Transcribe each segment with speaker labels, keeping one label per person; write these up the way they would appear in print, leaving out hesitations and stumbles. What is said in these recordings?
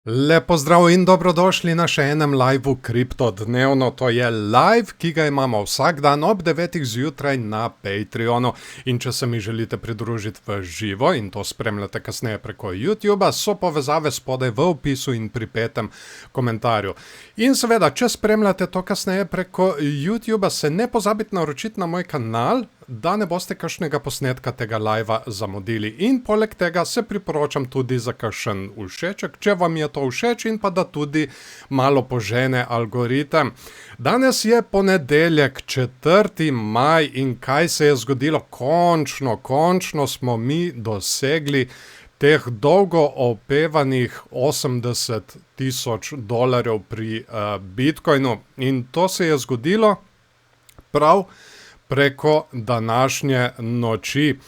Speaker 1: Lepo zdrav in dobrodošli na še enem liveu Kripto dnevno. To je live, ki ga imamo vsak dan ob 9 zjutraj na Patreonu. In če se mi želite pridružiti v živo in to spremljate kasneje preko YouTubea, so povezave spodaj v opisu in pri petem komentarju. In seveda, če spremljate to kasneje preko YouTubea, se ne pozabite naročiti na moj kanal, da ne boste kakšnega posnetka tega livea zamudili. In poleg tega se priporočam tudi za kakšen všeček, če vam je to všeč in pa da tudi malo požene algoritem. Danes je ponedeljek, 4. maj in kaj se je zgodilo? Končno smo mi dosegli teh dolgo opevanih $80,000 pri Bitcoinu. In to se je zgodilo prav preko današnje noči.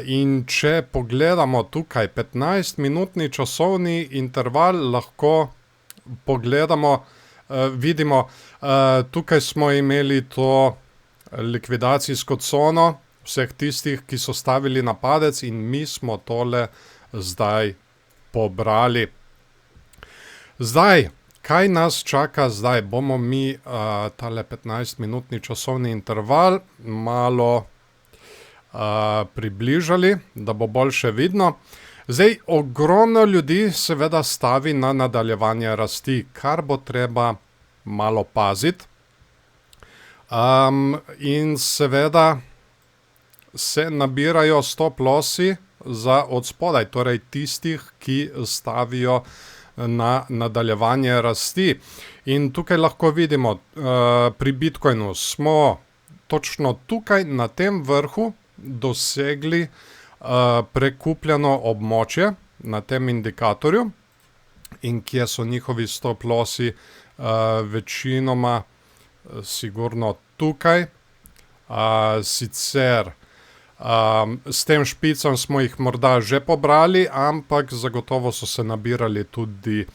Speaker 1: In če pogledamo tukaj 15-minutni časovni interval, lahko pogledamo, vidimo, tukaj smo imeli to likvidacijsko cono vseh tistih, ki so stavili na padec, in mi smo tole zdaj pobrali. Zdaj, kaj nas čaka zdaj? Bomo mi tale 15-minutni časovni interval malo približali, da bo boljše vidno. Zdaj, ogromno ljudi seveda stavi na nadaljevanje rasti, kar bo treba malo paziti. In seveda se nabirajo stop lossi za od spodaj, torej tistih, ki stavijo na nadaljevanje rasti. In tukaj lahko vidimo, pri Bitcoinu smo točno tukaj na tem vrhu dosegli prekupljeno območje na tem indikatorju. In kje so njihovi stop lossi? Večinoma sigurno tukaj. Sicer s tem špicom smo jih morda že pobrali, ampak zagotovo so se nabirali tudi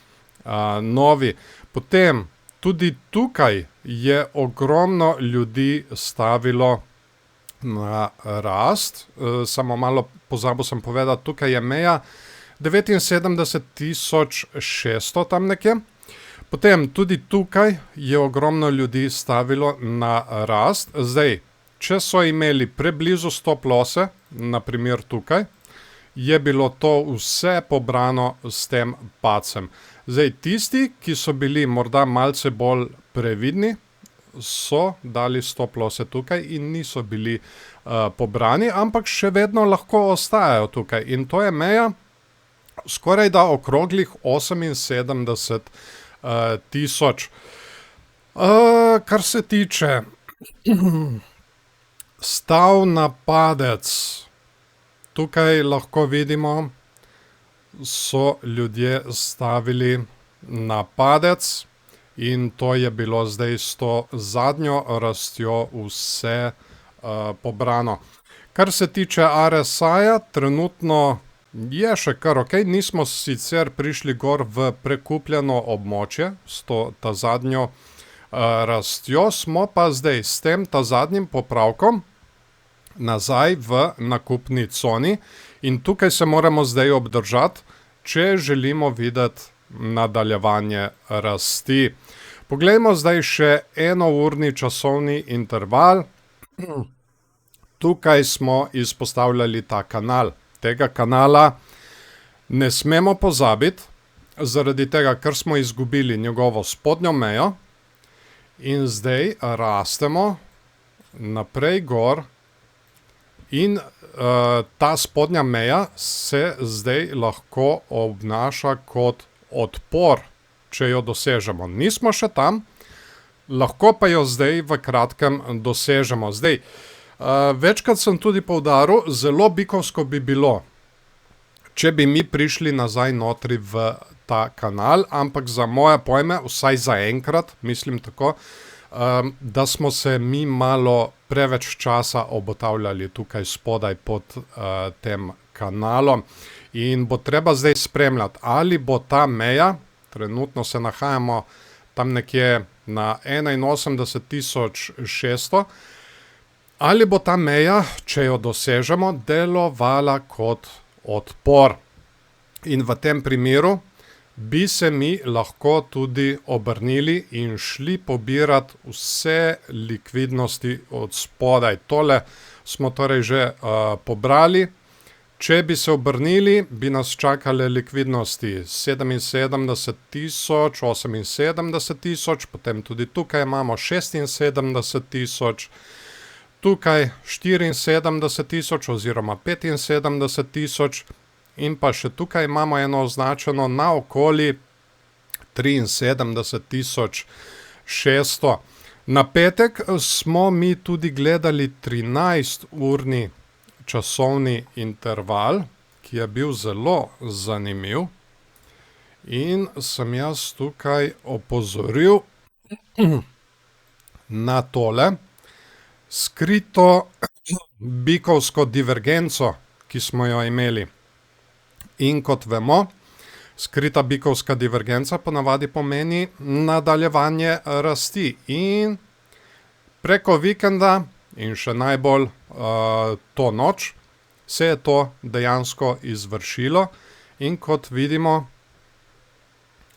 Speaker 1: novi. Potem tudi tukaj je ogromno ljudi stavilo na rast. Samo malo pozabil sem povedati, tukaj je meja 79,600 tam nekje. Potem tudi tukaj je ogromno ljudi stavilo na rast. Zdaj, če so imeli preblizu stop losse, na primer tukaj, je bilo to vse pobrano s tem padcem. Zdaj, tisti, ki so bili morda malce bolj previdni, so dali stop losse tukaj in niso bili pobrani, ampak še vedno lahko ostajajo tukaj. In to je meja skoraj da okroglih 78,000. Kar se tiče stav na padec, tukaj lahko vidimo, so ljudje stavili na padec in to je bilo zdaj s to zadnjo rastjo vse pobrano. Kar se tiče RSI-ja, trenutno je še kar ok, nismo sicer prišli gor v prekupljeno območje s ta zadnjo rastjo, smo pa zdaj s tem zadnjim popravkom nazaj v nakupni coni in tukaj se moramo zdaj obdržati, če želimo videti nadaljevanje rasti. Poglejmo zdaj še enourni časovni interval. Tukaj smo izpostavljali ta kanal. Tega kanala ne smemo pozabiti, zaradi tega, ker smo izgubili njegovo spodnjo mejo in zdaj rastemo naprej gor in ta spodnja meja se zdaj lahko obnaša kot odpor, če jo dosežemo. Nismo še tam, lahko pa jo zdaj v kratkem dosežemo. Zdaj, večkrat sem tudi poudaril, zelo bikovsko bi bilo, če bi mi prišli nazaj notri v ta kanal, ampak za moje pojme, vsaj za enkrat, mislim tako, da smo se mi malo preveč časa obotavljali tukaj spodaj pod tem kanalom. In bo treba zdaj spremljati, ali bo ta meja, trenutno se nahajamo tam nekje na 81,600, ali bo ta meja, če jo dosežemo, delovala kot odpor. In v tem primeru bi se mi lahko tudi obrnili in šli pobirati vse likvidnosti od spodaj. Tole smo torej že pobrali. Če bi se obrnili, bi nas čakale likvidnosti 77 tisoč, 78 tisoč, potem tudi tukaj imamo 76 tisoč, tukaj 74 tisoč oziroma 75 tisoč in pa še tukaj imamo eno označeno na okoli 73 tisoč 600. Na petek smo mi tudi gledali 13-urni časovni interval, ki je bil zelo zanimiv in sem jaz tukaj opozoril na tole skrito bikovsko divergenco, ki smo jo imeli. In kot vemo, skrita bikovska divergenca ponavadi pomeni nadaljevanje rasti in preko vikenda in še najbolj to noč se je to dejansko izvršilo in kot vidimo,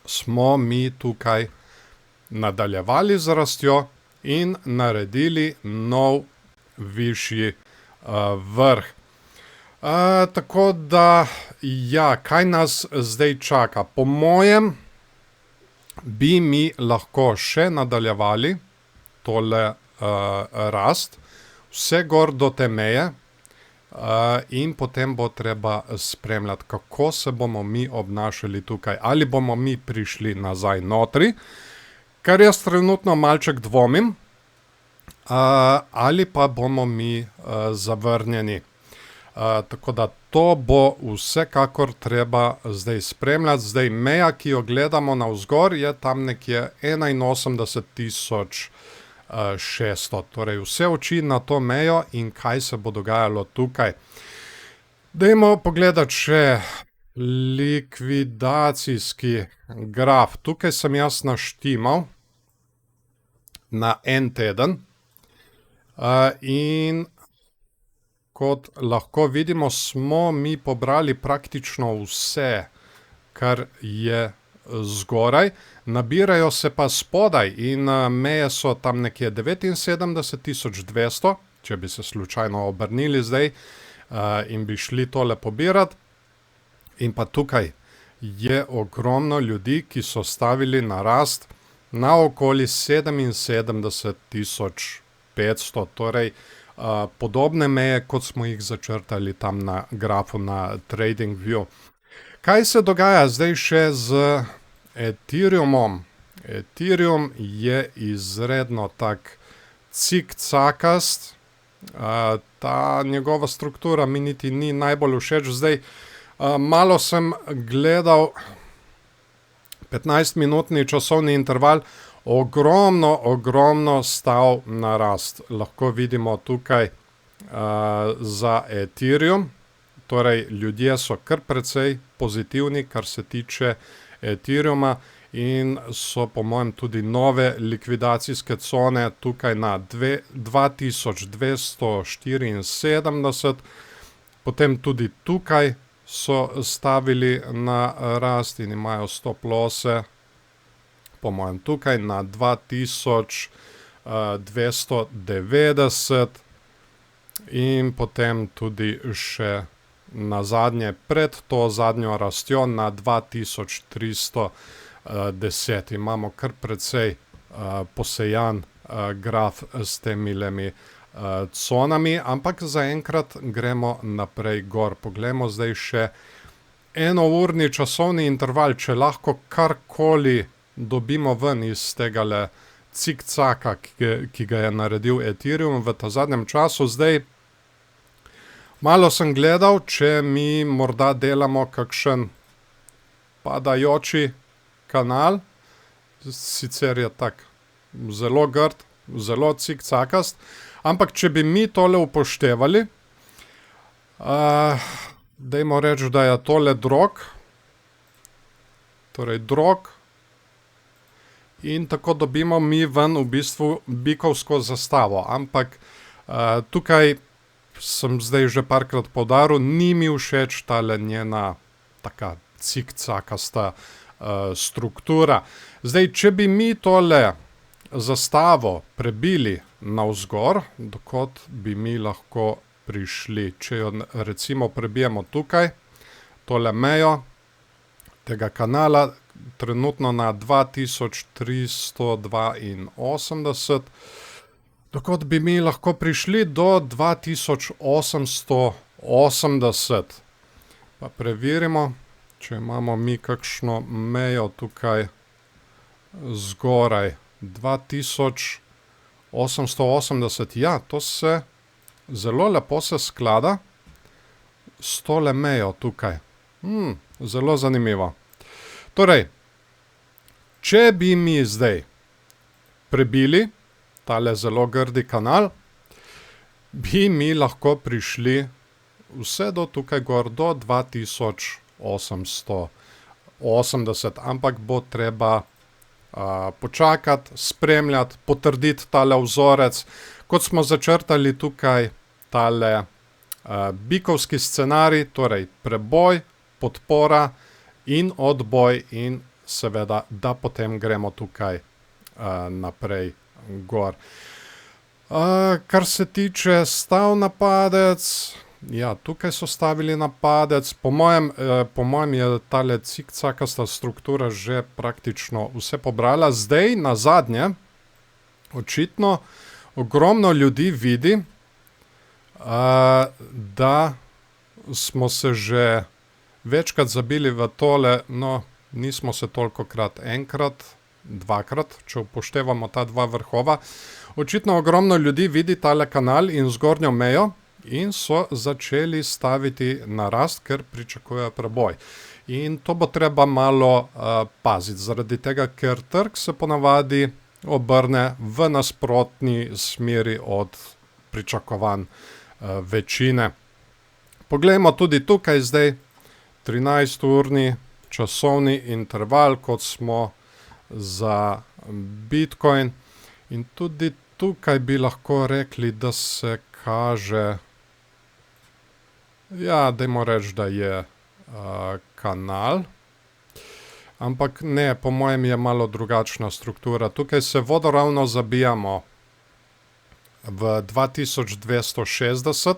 Speaker 1: smo mi tukaj nadaljevali z rastjo in naredili nov višji vrh. Tako da, ja, kaj nas zdaj čaka? Po mojem bi mi lahko še nadaljevali tole rast, vse gor do te meje in potem bo treba spremljati, kako se bomo mi obnašali tukaj. Ali bomo mi prišli nazaj notri, kar jaz trenutno malček dvomim, ali pa bomo mi zavrnjeni. Tako da to bo vsekakor treba zdaj spremljati. Zdaj meja, ki jo gledamo navzgor, je tam nekje 81 tisoč 600. Torej vse oči na to mejo in kaj se bo dogajalo tukaj. Dajmo pogledati še likvidacijski graf. Tukaj sem jaz naštimal na en teden in kot lahko vidimo, smo mi pobrali praktično vse, kar je zgoraj. Nabirajo se pa spodaj in meje so tam nekje 79 200, če bi se slučajno obrnili zdaj in bi šli tole pobirati. In pa tukaj je ogromno ljudi, ki so stavili na rast na okoli 77 500, torej podobne meje, kot smo jih začrtali tam na grafu na TradingView. Kaj se dogaja zdaj še z Ethereumom? Ethereum je izredno tak cikcakast, ta njegova struktura mi niti ni najbolj všeč. Zdaj, malo sem gledal 15-minutni časovni interval, ogromno stav na rast. Lahko vidimo tukaj za Ethereum, torej ljudje so kar precej pozitivni, kar se tiče Ethereuma in so po mojem tudi nove likvidacijske cone tukaj na 2274, potem tudi tukaj so stavili na rast in imajo stop losse, po mojem tukaj na 2290 in potem tudi še na zadnje pred to zadnjo rastjo na 2310. Imamo kar precej posejan graf s temilemi conami, ampak zaenkrat gremo naprej gor. Poglejmo zdaj še enourni časovni interval, če lahko karkoli dobimo ven iz tegale cikcaka, ki ga je naredil Ethereum v ta zadnjem času. Zdaj, malo sem gledal, če mi morda delamo kakšen padajoči kanal, sicer je tak zelo grd, zelo cikcakast, ampak če bi mi tole upoštevali, dajmo reči, da je tole drog, torej drog, in tako dobimo mi ven v bistvu bikovsko zastavo, ampak tukaj sem zdaj že parkrat poudaril, ni mi všeč tale njena taka cikcakasta struktura. Zdaj, če bi mi tole zastavo prebili navzgor, dokot bi mi lahko prišli. Če jo recimo prebijemo tukaj, tole mejo tega kanala, trenutno na 2382, dokot bi mi lahko prišli do 2880. Pa preverimo, če imamo mi kakšno mejo tukaj zgoraj. 2880, ja, to se zelo lepo se sklada s tole mejo tukaj. Zelo zanimivo. Torej, če bi mi zdaj prebili tale zelo grdi kanal, bi mi lahko prišli vse do tukaj gor, do 2880, ampak bo treba počakati, spremljati, potrditi tale vzorec. Kot smo začrtali tukaj tale bikovski scenarij, torej preboj, podpora in odboj in seveda, da potem gremo tukaj naprej gor. Kar se tiče stav napadec, ja, tukaj so stavili napadec. Po mojem je tale cikcakasta struktura že praktično vse pobrala. Zdaj, nazadnje, očitno ogromno ljudi vidi, da smo se že večkrat zabili v tole, no, nismo se tolikokrat, enkrat, dvakrat, če upoštevamo ta dva vrhova. Očitno ogromno ljudi vidi tale kanal in zgornjo mejo in so začeli staviti na rast, ker pričakujejo preboj. In to bo treba malo paziti, zaradi tega, ker trg se ponavadi obrne v nasprotni smeri od pričakovanj večine. Poglejmo tudi tukaj zdaj 13-urni časovni interval, kot smo za Bitcoin. In tudi tukaj bi lahko rekli, da se kaže, ja, dajmo reči, da je kanal. Ampak ne, po mojem je malo drugačna struktura. Tukaj se vodoravno zabijamo v 2260.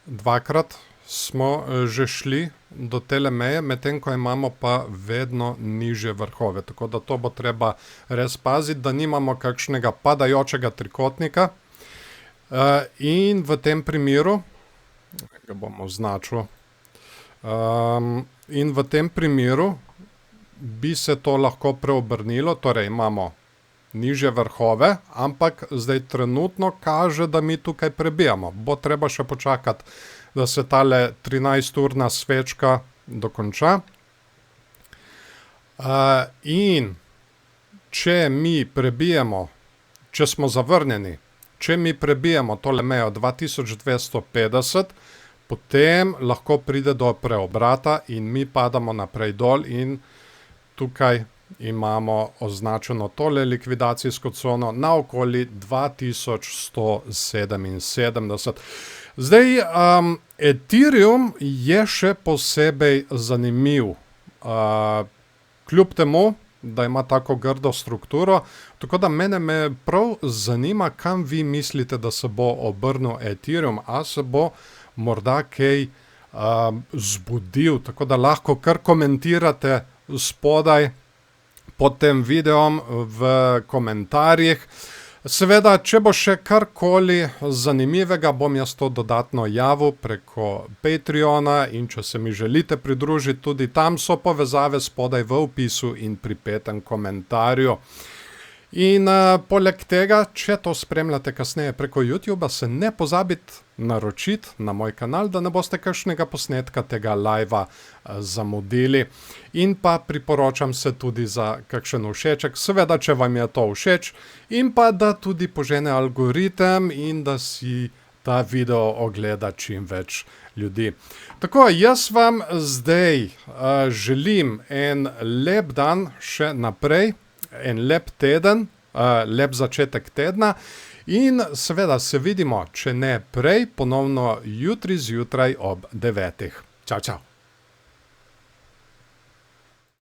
Speaker 1: Dvakrat smo že šli do tele meje, medtem ko imamo pa vedno nižje vrhove. Tako da to bo treba res paziti, da nimamo kakšnega padajočega trikotnika. In v tem primeru, ga bom označil, in v tem primeru bi se to lahko preobrnilo, torej imamo nižje vrhove, ampak zdaj trenutno kaže, da mi tukaj prebijamo. Bo treba še počakati, da se tale 13-urna svečka dokonča. In če mi prebijemo, če smo zavrnjeni, če mi prebijemo tole mejo 2250, potem lahko pride do preobrata in mi padamo naprej dol in tukaj imamo označeno tole likvidacijsko cono na okoli 2177. Zdaj, Ethereum je še posebej zanimiv, kljub temu, da ima tako grdo strukturo, tako da me prav zanima, kam vi mislite, da se bo obrnil Ethereum, a se bo morda kaj zbudil, tako da lahko kar komentirate spodaj pod tem videom v komentarjih. Seveda, če bo še karkoli zanimivega, bom jaz to dodatno javil preko Patreona in če se mi želite pridružiti, tudi tam so povezave spodaj v opisu in pripetem komentarju. In poleg tega, če to spremljate kasneje preko YouTubea, se ne pozabite naročiti na moj kanal, da ne boste kakšnega posnetka tega liva zamudili. In pa priporočam se tudi za kakšen všeček, seveda, če vam je to všeč, in pa da tudi požene algoritem in da si ta video ogleda čim več ljudi. Tako, jaz vam zdaj želim en lep dan še naprej, en lep teden, lep začetek tedna in seveda se vidimo, če ne prej, ponovno jutri zjutraj ob 9. Čau, čau.